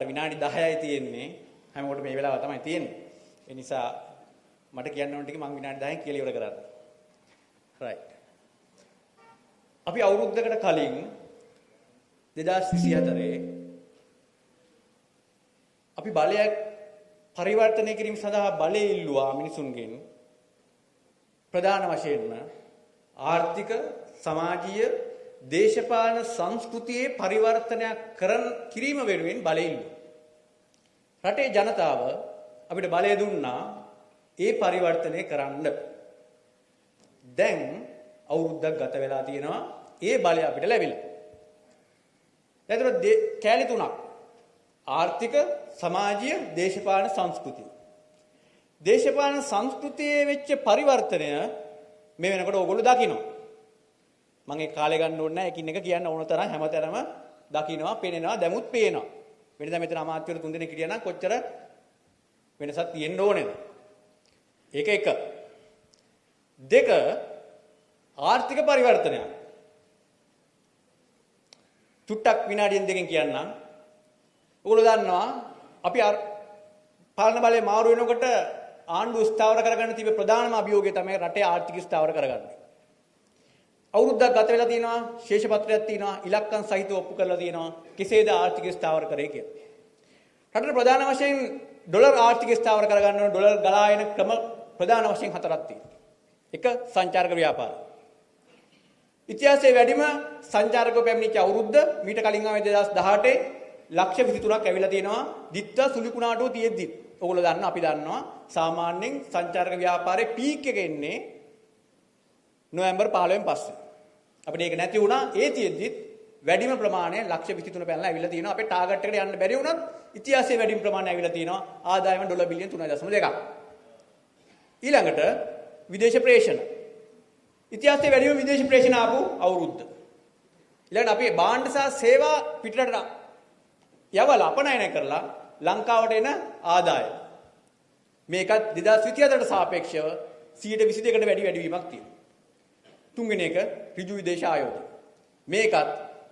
විනාඩි 10යි තියෙන්නේ. හැමෝටම මේ වෙලාව තමයි තියෙන්නේ. ඒ නිසා මට කියන්න ඕන ටික මම විනාඩි 10න් කියලා ඉවර කරන්න. right. අපි අවුරුද්දකට කලින් 2024 අපි බලයක් පරිවර්තනය කිරීම සඳහා බලය ඉල්ලුවා මිනිසුන්ගෙන්. ප්‍රධාන වශයෙන්ම ආර්ථික, සමාජීය, දේශපාලන සංස්කෘතියේ පරිවර්තනයක් කිරීම වෙනුවෙන් බලය ඉල්ලුවා. රටේ ජනතාව අපිට බලය දුන්නා ඒ පරිවර්තනය කරන්න. දැන් අවුරුද්දක් ගත වෙලා තියෙනවා ඒ බලය අපිට ලැබිලා. එතකොට කැලේ තුනක්. ආර්ථික, සමාජීය, දේශපාලන සංස්කෘතිය. දේශපාලන සංස්කෘතියේ වෙච්ච පරිවර්තනය මේ වෙනකොට ඕගොල්ලෝ දකිනවා. මම ඒ කාලේ ගන්න ඕනේ නැහැ. එකින් එක කියන්න ඕන තරම් හැමතැනම දකින්නවා, පේනවා, දැමුත් පේනවා. වෙනදා මෙතන අමාත්‍යවරු තුන්දෙනෙක් හිටියා නම් කොච්චර වෙනසක් තියෙන්න ඕනේද? ඒක එක. දෙක ආර්ථික පරිවර්තනයක්. චුට්ටක් විනාඩියෙන් දෙකකින් කියන්නම්. ඔයගොල්ලෝ දන්නවා අපි පාලන බලය මාරු වෙනකොට ආණ්ඩුව ස්ථාවර කරගන්න තිබෙ ප්‍රධානම අභියෝගය තමයි රටේ ආර්ථික ස්ථාවර කරගන්න. අවුරුද්දක් ගත වෙලා තියෙනවා, ශේෂපත්‍රයක් තියෙනවා, ඉලක්කම් සහිතව ඔප්පු කරලා තියෙනවා. කෙසේද ආර්ථික ස්ථාවර කරේ කියලා. රටේ ප්‍රධාන වශයෙන් ඩොලර් ආර්ථික ස්ථාවර කරගන්න ඕන ඩොලර් ගලා එන ක්‍රම ප්‍රධාන වශයෙන් හතරක් තියෙනවා. එක සංචාරක ව්‍යාපාරය. ඉතිහාසයේ වැඩිම සංචාරකව පැමිණිච්ච අවුරුද්ද මීට කලින් ආවේ 2018 ලක්ෂ 23ක් ඇවිල්ලා තියෙනවා. දිත්තා සුලිකුණාටෝ තියෙද්දි. ඔයගොල්ලෝ දන්නවා අපි දන්නවා සාමාන්‍යයෙන් සංචාරක ව්‍යාපාරයේ පීක් එක එන්නේ නොවැම්බර් 15න් පස්සේ. අපිට ඒක නැති වුණා. ඒ තියෙද්දිත් වැඩිම ප්‍රමාණය ලක්ෂ 23 පැනලා ඇවිල්ලා තියෙනවා. අපේ ටාගට් එකට යන්න බැරි වුණත් ඉතිහාසයේ වැඩිම ප්‍රමාණය ඇවිල්ලා තියෙනවා. ආදායම ඩොලර් බිලියන 3.2ක්. ඊළඟට විදේශ ප්‍රේෂණ. ඉතිහාසයේ වැඩිම විදේශ ප්‍රේෂණ ආපු අවුරුද්ද. ඊළඟට අපි භාණ්ඩ සහ සේවා පිටරට යවලා අපනයනය කරලා ලංකාවට එන ආදායම. මේකත් 2024ට සාපේක්ෂව 22%කට වැඩි වැඩිවීමක් තියෙනවා. තුන්වෙනි එක ඍජු විදේශ ආයෝජන. මේකත්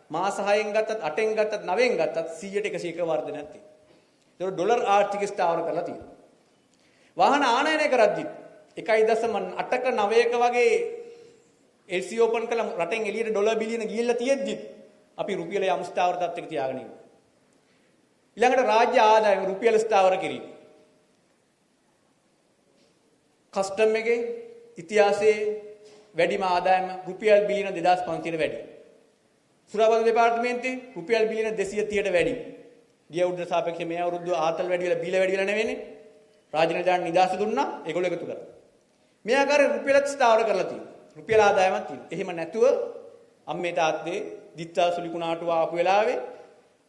මාස 6න් ගත්තත් 8න් ගත්තත් 9න් ගත්තත් 100ට 100ක වර්ධනයක් තියෙනවා. ඒක ඩොලර් ආර්ථික ස්ථාවර කරලා තියෙනවා. වාහන ආනයනය කරද්දි 1.8ක 9ක වගේ LC ඕපන් කළා රටෙන් එළියට ඩොලර් බිලියන ගිහිල්ලා තියෙද්දි අපි රුපියල යම් ස්ථාවර තත්ත්වයක තියාගෙන ඉන්නවා. ඊළඟට රාජ්‍ය ආදායම රුපියල ස්ථාවර කිරීම. කස්ටම් එකේ ඉතිහාසයේ වැඩිම ආදායම රුපියල් බිලියන 2500ට වැඩි. සුරාබදු දෙපාර්තමේන්තුවේ රුපියල් බිලියන 230ට වැඩි. ගිය අවුරුද්දට සාපේක්ෂව මේ අවුරුද්ද ආතල් වැඩි වෙලා බීල වැඩි වෙලා නෙවෙයිනේ. රාජ්‍ය නිලධාරීන් නිදාස දුන්නා ඒගොල්ලෝ එකතු කරා. මේ ආකාරයෙන් රුපියලත් ස්ථාවර කරලා තියෙනවා. රුපියල් ආදායමක් තියෙනවා. එහෙම නැතුව අම්මේ තාත්තේ දිත්තා සුලිකුණාටුව ආපු වෙලාවේ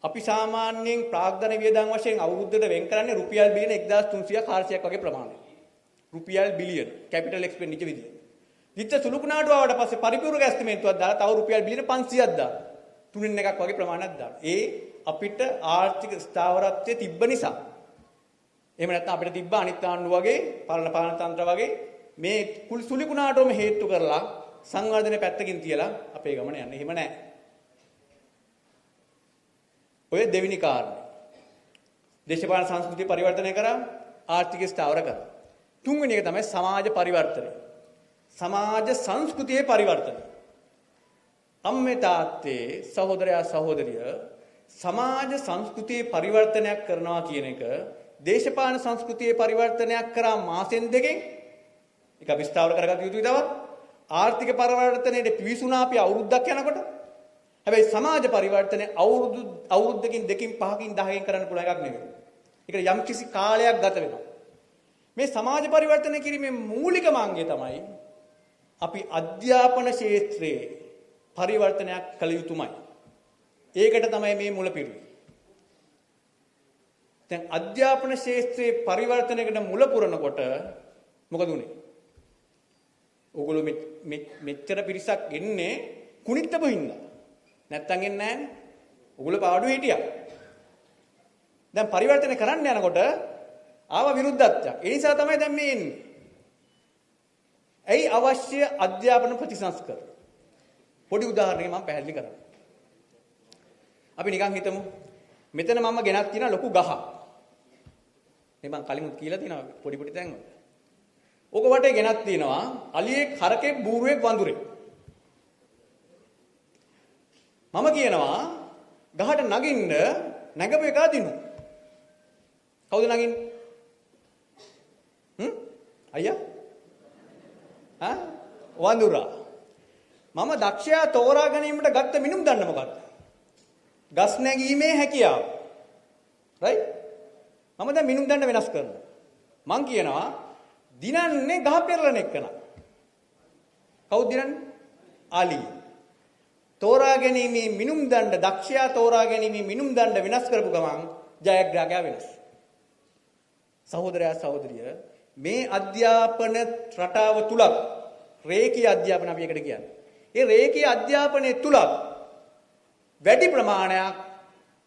අපි සාමාන්‍යයෙන් ප්‍රාග්ධන වියදම් වශයෙන් අවුරුද්දට වෙන් කරන්නේ රුපියල් බිලියන 1300ක් 400ක් වගේ ප්‍රමාණයක්. රුපියල් බිලියන කැපිටල් එක්ස්පෙන්ඩිචර් විදියට. දිත්ත සුළුකුණාටුව ආවට පස්සේ පරිපූර්ණ ඇස්ටිමේට්තුවක් දාලා තව රුපියල් බිලියන 500ක් දානවා. තුනෙන් එකක් වගේ ප්‍රමාණයක් දානවා. ඒ අපිට ආර්ථික ස්ථාවරත්වයේ තිබ්බ නිසා. එහෙම නැත්නම් අපිට තිබ්බ අනිත් ආණ්ඩුව වගේ පාලන තන්ත්‍ර වගේ මේ සුළුකුණාටුවම හේතු කරලා සංවර්ධනයේ පැත්තකින් තියලා අපේ ගමන යන්නේ. එහෙම නැහැ. ඔය දෙවෙනි කාරණේ. දේශපාලන සංස්කෘතිය පරිවර්තනය කරා ආර්ථික ස්ථාවර කරා. තුන්වෙනි එක තමයි සමාජ පරිවර්තනය. සමාජ සංස්කෘතියේ පරිවර්තනය. අම්මේ තාත්තේ සහෝදරයා සහෝදරිය සමාජ සංස්කෘතියේ පරිවර්තනයක් කරනවා කියන එක දේශපාලන සංස්කෘතියේ පරිවර්තනයක් කරා මාසෙන් දෙකෙන් ඒක අපි ස්ථාවර කරගත යුතුයි. තවත් ආර්ථික පරිවර්තනයේ පිවිසුණා අපි අවුරුද්දක් යනකොට. හැබැයි සමාජ පරිවර්තනය අවුරුද්දකින් දෙකකින් පහකින් 10කින් කරන්න පුළුවන් එකක් නෙවෙයි. ඒකට යම්කිසි කාලයක් ගත වෙනවා. මේ සමාජ පරිවර්තනය කිරීමේ මූලිකම අංගය තමයි අපි අධ්‍යාපන ක්ෂේත්‍රයේ පරිවර්තනයක් කළ යුතුමයි. ඒකට තමයි මේ මුලපිරුවේ. දැන් අධ්‍යාපන ක්ෂේත්‍රයේ පරිවර්තනයකට මුල පුරනකොට මොකද උනේ? ඕගොල්ලෝ මෙච්චර පිරිසක් එන්නේ කුණිත්තපු හින්දා. නැත්තම් එන්නේ නැහනේ. ඕගොල්ලෝ පාඩුවේ හිටියා. දැන් පරිවර්තනය කරන්න යනකොට ආව විරුද්ධත්වයක්. ඒ නිසා තමයි දැන් මේ එන්නේ. ඇයි අවශ්‍ය අධ්‍යාපන ප්‍රතිසංස්කරණ? පොඩි උදාහරණයක් මම පැහැදිලි කරන්නම්. අපි නිකන් හිතමු මෙතන මම ගෙනත් තියෙන ලොකු ගහ. මේ මම කලින් කියලා තියෙනවා පොඩි පොඩි තැන්වල. ඕක වටේ ගෙනත් තියෙනවා අලියෙක්, හරකෙක්, බූරුවෙක්, වඳුරෙක්. මම කියනවා ගහට නගින්න නැගපු එක දිනු. කවුද නගින්නේ? අයියා? වඳුරා. මම දක්ෂයා තෝරා ගැනීමට ගත්ත මිනුම් දන්න මොකක්ද? ගස් නැගීමේ හැකියාව. රයිට්? මම දැන් මිනුම් දන්න වෙනස් කරනවා. මං කියනවා දිනන්නේ ගහ පෙරලන එක්කන. කවුද දිනන්නේ? අලි. තෝරා ගැනීමේ මිනුම් දණ්ඩ දක්ෂයා තෝරා ගැනීමේ මිනුම් දණ්ඩ වෙනස් කරපු ගමන් ජයග්‍රාහකයා වෙනස්. සහෝදරයා සහෝදරිය මේ අධ්‍යාපන රටාව තුලත් රේඛීය අධ්‍යාපන අපි එකට කියන්නේ. ඒ රේඛීය අධ්‍යාපනයේ තුලත් වැඩි ප්‍රමාණයක්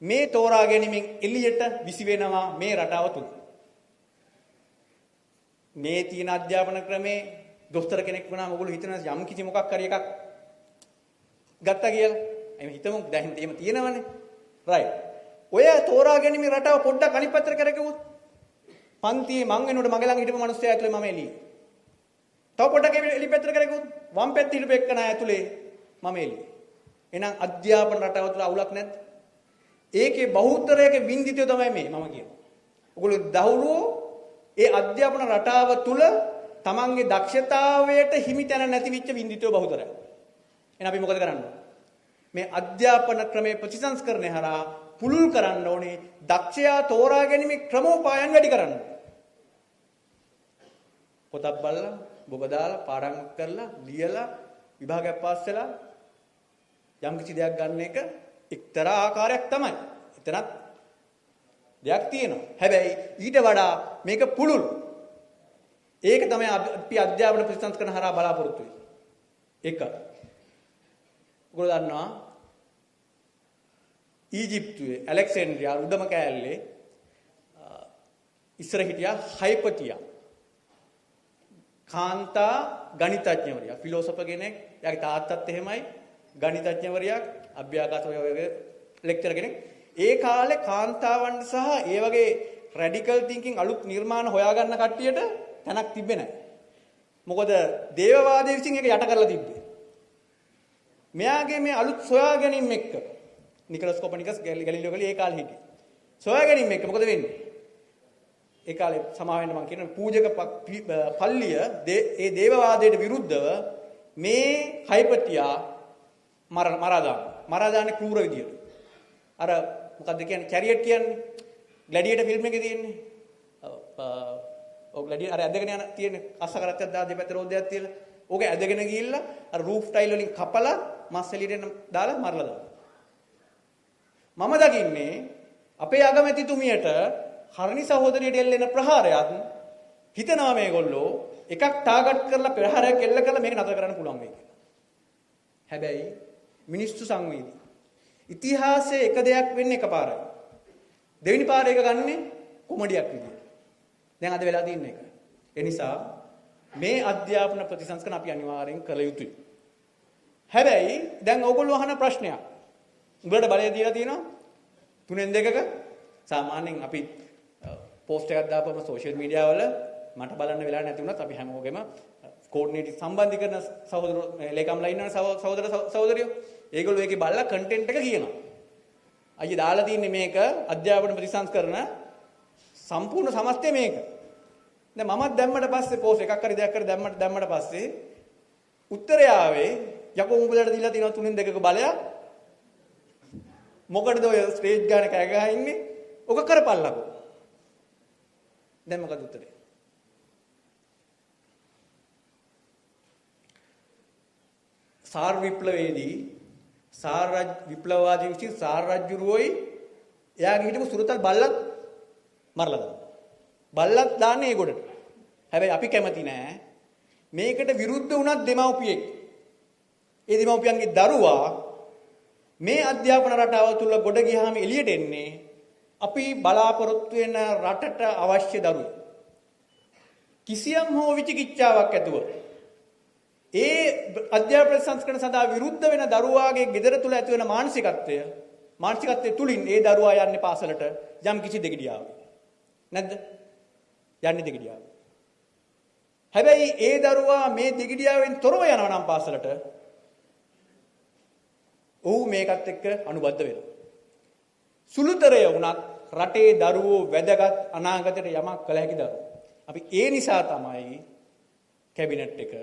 මේ තෝරා ගැනීමෙන් එළියට විසි වෙනවා මේ රටාව තුල. මේ තියෙන අධ්‍යාපන ක්‍රමේ දොස්තර කෙනෙක් වුණාම ඔයගොල්ලෝ හිතනවා යම් කිසි මොකක් හරි එකක් ගත්තා කියලා. එහම හිතමු දැන් එහෙම තියෙනවනේ. රයිට්. ඔය තෝරා ගැනීමේ රටාව පොඩ්ඩක් අනිත් පැත්තට කරකවුවොත් පන්තියේ මං වෙනකොට මගේ ළඟ හිටපු මිනිස්සයා ඇතුලේ මම එළියේ. තව පොඩ්ඩක් එලි පැත්තට කරකවුවොත් වම් පැත්තේ හිටපු එක්කන ඇතුලේ මම එළියේ. එහෙනම් අධ්‍යාපන රටාව තුල අවුලක් නැද්ද? ඒකේ බහුතරයක වින්දිතය තමයි මේ මම කියනවා. ඔයගොල්ලෝ දහුරුවෝ ඒ අධ්‍යාපන රටාව තුල තමන්ගේ දක්ෂතාවයට හිමි තැන නැති වෙච්ච වින්දිතය බහුතරයි. එහෙනම් අපි මොකද කරන්නේ? මේ අධ්‍යාපන ක්‍රමයේ ප්‍රතිසංස්කරණය හරහා පුළුල් කරන්න ඕනේ දක්ෂයා තෝරා ගැනීමේ ක්‍රමෝපායන් වැඩි කරන්න. පොතක් බලලා, බොබ දාලා, පාඩම් කරලා, ලියලා, විභාගයක් පාස් වෙලා යම් කිසි දෙයක් ගන්න එක එක්තරා ආකාරයක් තමයි. එතනත් දෙයක් තියෙනවා. හැබැයි ඊට වඩා මේක පුළුල්. ඒක තමයි අපි අධ්‍යාපන ප්‍රතිසංස්කරණ හරහා බලාපොරොත්තු වෙන්නේ. එක. ඔයගොල්ලෝ දන්නවා ඊජිප්තුවේ ඇලෙක්සැන්ඩ්‍රියා උඩම කෑල්ලේ ඉස්සර හිටියා හයිපටියා. කාන්තා ගණිතඥවරියක්, ෆිලොසොෆර් කෙනෙක්. එයාගේ තාත්තත් එහෙමයි ගණිතඥවරියක්, අභ්‍යාගත ඔය ලෙක්චර් කෙනෙක්. ඒ කාලේ කාන්තාවන් සහ ඒ වගේ රැඩිකල් තින්කින් අලුත් නිර්මාණ හොයාගන්න කට්ටියට තැනක් තිබ්බේ නැහැ. මොකද දේවවාදයේ විසින් ඒක යට කරලා තිබ්බේ. මෙයාගේ මේ අලුත් සොයා ගැනීම එක්ක නිකලස් කොපර්නිකස් ගැලීලියෝ ගලී ඒ කාලේ හිටියේ. සොයා ගැනීම එක්ක මොකද වෙන්නේ? ඒ කාලේ සමාවෙන්න මම කියන පූජක පල්ලිය ඒ දේවවාදයට විරුද්ධව මේ හයිපටියා මරාදාන්නේ ක්‍රූර විදියට. අර මොකක්ද කියන්නේ චැරියට් කියන්නේ ග්ලැඩියේටර් ෆිල්ම් එකේ තියෙන්නේ. ඔව් ග්ලැඩියේටර් අර ඇදගෙන යන තියෙන්නේ අස්ස කරත්තයක් දා දෙපැත්තේ රෝදයක් තියලා. ඕක ඇදගෙන ගිහිල්ලා අර රූෆ් ටයිල් වලින් කපලා මස් එළියට දාලා මරලා දානවා. මම දකින්නේ අපේ අගමැතිතුමියට හරණි සහෝදරියට එල්ලෙන ප්‍රහාරයක් හිතනවා මේගොල්ලෝ එකක් ටාගට් කරලා ප්‍රහාරයක් එල්ල කරලා මේක නතර කරන්න පුළුවන් වෙයි කියලා. හැබැයි මිනිස්සු සංවේදී. ඉතිහාසයේ එක දෙයක් වෙන්නේ එකපාරයි. දෙවෙනි පාර එක ගන්නෙ කොමඩියක් විදියට. දැන් අද වෙලා තියෙන එක. ඒ නිසා මේ අධ්‍යාපන ප්‍රතිසංස්කරණ අපි අනිවාර්යෙන් කළ යුතුයි. හැබැයි දැන් ඕගොල්ලෝ අහන ප්‍රශ්නයක්. උඹලට බලය දීලා තියෙනවා 3-2ක සාමාන්‍යයෙන් අපි පෝස්ට් එකක් දාපුවම සෝෂල් මීඩියා වල මට බලන්න වෙලා නැති වුණත් අපි හැමෝගෙම කෝඩිනේටිව් සම්බන්ධීකරණ සහෝදර ලේකම්ලා ඉන්නවනේ සහෝදර සහෝදරියෝ. ඒගොල්ලෝ ඒකේ බලලා කන්ටෙන්ට් එක කියනවා. අයියේ දාලා තින්නේ මේක අධ්‍යාපන ප්‍රතිසංස්කරණ සම්පූර්ණ සමස්තය මේක. දැන් මමත් දැම්මට පස්සේ පෝස්ට් එකක් හරි දෙයක් හරි දැම්මට පස්සේ උත්තරය ආවේ යකෝ උඹලට දීලා තියෙනවා 3-2ක බලයක්. මොකටද ඔය ස්ටේජ් ගාන කෑ ගහ ඉන්නේ? ඔක කරපල්ලකෝ. දැන් මොකද උත්තරේ? සාර් විප්ලවයේදී සාර් විප්ලවවාදී විසින් සාර් රජුරුවෝයි එයාගේ හිටපු සුරතල් බල්ලත් මරලා දානවා. බල්ලත් දාන්නේ ඒ ගොඩට. හැබැයි අපි කැමති නෑ මේකට විරුද්ධ වුණත් දෙමව්පියෙක්. ඒ දෙමව්පියන්ගේ දරුවා මේ අධ්‍යාපන රටාව තුල ගොඩ ගියාම එළියට එන්නේ අපි බලාපොරොත්තු වෙන රටට අවශ්‍ය දරුවෝ. කිසියම් හෝ විචිකිච්ඡාවක් ඇතුව ඒ අධ්‍යාපන සංස්කරණ සඳහා විරුද්ධ වෙන දරුවාගේ ගෙදර තුල ඇති වෙන මානසිකත්වය මානසිකත්වයේ තුලින් ඒ දරුවා යන්නේ පාසලට යම් කිසි දෙගිඩියාවක්. නැද්ද? යන්නේ දෙගිඩියාවක්. හැබැයි ඒ දරුවා මේ දෙගිඩියාවෙන් තොරව යනවා නම් පාසලට ඔහු මේකත් එක්ක අනුබද්ධ වෙනවා. සුළුතරය වුණත් රටේ දරුවෝ වැදගත් අනාගතයට යමක් කළ හැකි දරුවෝ. අපි ඒ නිසා තමයි කැබිනට් එක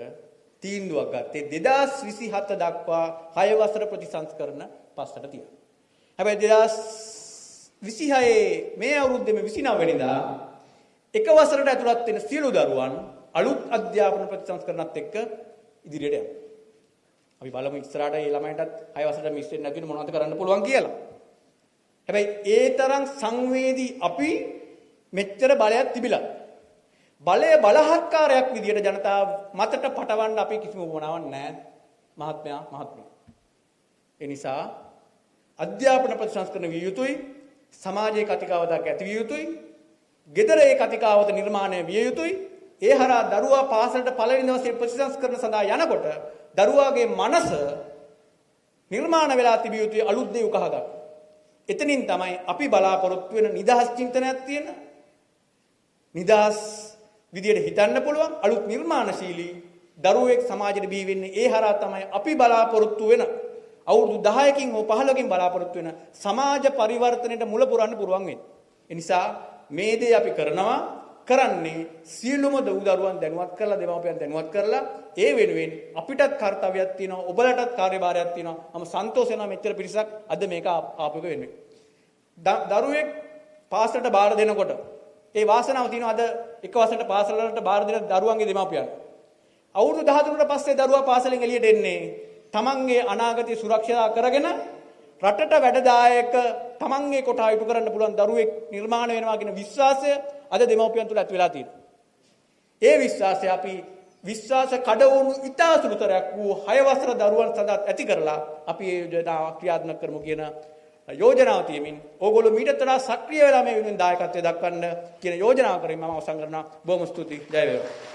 තීන්දුවක් ගත්තේ 2027 දක්වා 6 වසර ප්‍රතිසංස්කරණ පස්සට තියන්න. හැබැයි 2026 මේ අවුරුද්දේ 29 වෙනිදා එක වසරට ඇතුළත් වෙන සියලු දරුවන් අලුත් අධ්‍යාපන ප්‍රතිසංස්කරණත් එක්ක ඉදිරියට යනවා. අපි බලමු ඉස්සරහට මේ ළමයින්ටත් 6 වසරට මිස් වෙන්නේ නැති වෙන මොනවද කරන්න පුළුවන් කියලා. හැබැයි ඒ තරම් සංවේදී අපි මෙච්චර බලයක් තිබිලා බලය බලහත්කාරයක් විදියට ජනතාව මතට පටවන්න අපි කිසිම උවමනාවක් නැහැ මහත්මයා. ඒ නිසා අධ්‍යාපන ප්‍රතිසංස්කරණ විය යුතුයි, සමාජයේ කතිකාවතක් ඇති විය යුතුයි, ගෙදර ඒ කතිකාවත නිර්මාණය විය යුතුයි. ඒ හරහා දරුවා පාසලට පළවෙනි දවසේ ප්‍රතිසංස්කරණ සඳහා යනකොට දරුවාගේ මනස නිර්මාණ වෙලා තිබිය යුතුයි අලුත් දේ උකහා ගන්න. එතනින් තමයි අපි බලාපොරොත්තු වෙන නිදහස් චින්තනයක් තියෙන, නිදහස් විදියට හිතන්න පුළුවන් අලුත් නිර්මාණශීලී දරුවෙක් සමාජයට බිහි වෙන්නේ. ඒ හරහා තමයි අපි බලාපොරොත්තු වෙන අවුරුදු 10කින් හෝ 15කින් බලාපොරොත්තු වෙන සමාජ පරිවර්තනයට මුල පුරන්න පුළුවන් වෙන්නේ. ඒ නිසා මේ දේ අපි කරන්නේ සියලුම දරුවන් දැනුවත් කරලා, දෙමාපියන් දැනුවත් කරලා, ඒ වෙනුවෙන් අපිටත් කාර්යයක් තියෙනවා, ඔබලටත් කාර්යභාරයක් තියෙනවා. මම සන්තෝෂ වෙනවා මෙච්චර පිරිසක් අද මේක ආපු එක වෙනුවෙන්. දරුවෙක් පාසලට බාර දෙනකොට ඒ වාසනාව තියෙනවා අද එක වසරට පාසලකට බාර දෙන දරුවන්ගේ දෙමාපියන්. අවුරුදු 13කට පස්සේ දරුවා පාසලෙන් එළියට එන්නේ තමන්ගේ අනාගතය සුරක්ෂිත කරගෙන රටට වැඩදායක තමන්ගේ කොට ඉටු කරන්න පුළුවන් දරුවෙක් නිර්මාණය වෙනවා කියන විශ්වාසය අද දෙමව්පියන් තුළ ඇති වෙලා තියෙනවා. ඒ විශ්වාසය අපි විශ්වාස කඩවුණු ඉතා සුළුතරයක් වූ 6 වසර දරුවන් සඳහා ඇති කරලා අපි මේ යෝජනාව ක්‍රියාත්මක කරමු කියන යෝජනාව තියමින් ඕගොල්ලෝ මීට වඩා සක්‍රිය වෙලා මේ වෙනුවෙන් දායකත්වය දක්වන්න කියන යෝජනාව කරමින් මම අවසන් කරනවා. බොහොම ස්තුතියි. ජය වේවා.